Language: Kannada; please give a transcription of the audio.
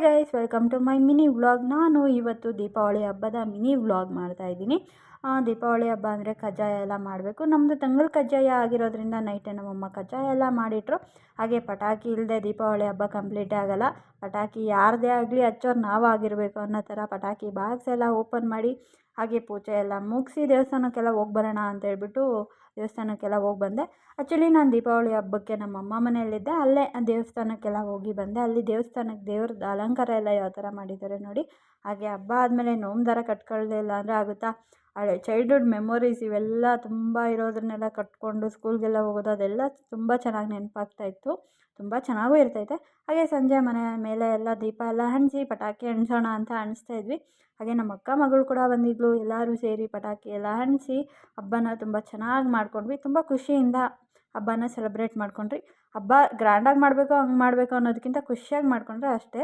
Hi guys, welcome to my mini vlog. ನಾನು ಇವತ್ತು ದೀಪಾವಳಿ ಹಬ್ಬದ ಮಿನಿ ವ್ಲಾಗ್ ಮಾಡ್ತಾಯಿದ್ದೀನಿ. ದೀಪಾವಳಿ ಹಬ್ಬ ಅಂದರೆ ಕಜ್ಜಾಯ ಎಲ್ಲ ಮಾಡಬೇಕು. ನಮ್ಮದು ತಂಗಲ್ ಕಜ್ಜಾಯ ಆಗಿರೋದ್ರಿಂದ ನೈಟೇ ನಮ್ಮಮ್ಮ ಕಜ್ಜಾಯ ಎಲ್ಲ ಮಾಡಿಟ್ರು. ಹಾಗೆ ಪಟಾಕಿ ಇಲ್ಲದೆ ದೀಪಾವಳಿ ಹಬ್ಬ ಕಂಪ್ಲೀಟೇ ಆಗೋಲ್ಲ. ಪಟಾಕಿ ಯಾರದೇ ಆಗಲಿ ಹಚ್ಚೋರು ನಾವಾಗಿರಬೇಕು ಅನ್ನೋ ಥರ ಪಟಾಕಿ ಬಾಕ್ಸ್ ಎಲ್ಲ ಓಪನ್ ಮಾಡಿ, ಹಾಗೆ ಪೂಜೆ ಎಲ್ಲ ಮುಗಿಸಿ ದೇವಸ್ಥಾನಕ್ಕೆಲ್ಲ ಹೋಗಿ ಬರೋಣ ಅಂತ ಹೇಳ್ಬಿಟ್ಟು ದೇವಸ್ಥಾನಕ್ಕೆಲ್ಲ ಹೋಗಿ ಬಂದೆ. ಆ್ಯಕ್ಚುಲಿ ನಾನು ದೀಪಾವಳಿ ಹಬ್ಬಕ್ಕೆ ನಮ್ಮ ಅಮ್ಮ ಮನೆಯಲ್ಲಿದ್ದೆ, ಅಲ್ಲೇ ದೇವಸ್ಥಾನಕ್ಕೆಲ್ಲ ಹೋಗಿ ಬಂದೆ. ಅಲ್ಲಿ ದೇವಸ್ಥಾನಕ್ಕೆ ದೇವ್ರದ್ದು ಅಲಂಕಾರ ಎಲ್ಲ ಯಾವ ಥರ ಮಾಡಿದ್ದಾರೆ ನೋಡಿ. ಹಾಗೆ ಹಬ್ಬ ಆದಮೇಲೆ ನೋಮ್ ದಾರ ಕಟ್ಕೊಳ್ಳಿಲ್ಲ ಅಂದರೆ ಆಗುತ್ತಾ? ಹಳೆ ಚೈಲ್ಡ್ಹುಡ್ ಮೆಮೊರೀಸ್ ಇವೆಲ್ಲ ತುಂಬ ಇರೋದನ್ನೆಲ್ಲ ಕಟ್ಕೊಂಡು ಸ್ಕೂಲ್ಗೆಲ್ಲ ಹೋಗೋದು, ಅದೆಲ್ಲ ತುಂಬ ಚೆನ್ನಾಗಿ ನೆನಪಾಗ್ತಾಯಿತ್ತು. ತುಂಬ ಚೆನ್ನಾಗೂ ಇರ್ತೈತೆ. ಹಾಗೆ ಸಂಜೆ ಮನೆ ಮೇಲೆ ಎಲ್ಲ ದೀಪ ಎಲ್ಲ ಹಂಚಿಸಿ ಪಟಾಕಿ ಹಂಚೋಣ ಅಂತ ಹಂಚ್ತಾ ಇದ್ವಿ. ಹಾಗೆ ನಮ್ಮ ಅಕ್ಕ ಮಗಳು ಕೂಡ ಬಂದಿದ್ಲು. ಎಲ್ಲರೂ ಸೇರಿ ಪಟಾಕಿ ಎಲ್ಲ ಹಂಚಿಸಿ ಹಬ್ಬನ ತುಂಬ ಚೆನ್ನಾಗಿ ಮಾಡ್ಕೊಂಡ್ವಿ. ತುಂಬ ಖುಷಿಯಿಂದ ಹಬ್ಬನ ಸೆಲೆಬ್ರೇಟ್ ಮಾಡ್ಕೊಂಡ್ರಿ. ಹಬ್ಬ ಗ್ರ್ಯಾಂಡಾಗಿ ಮಾಡಬೇಕು, ಹಂಗೆ ಮಾಡಬೇಕು ಅನ್ನೋದಕ್ಕಿಂತ ಖುಷಿಯಾಗಿ ಮಾಡಿಕೊಂಡ್ರೆ ಅಷ್ಟೇ.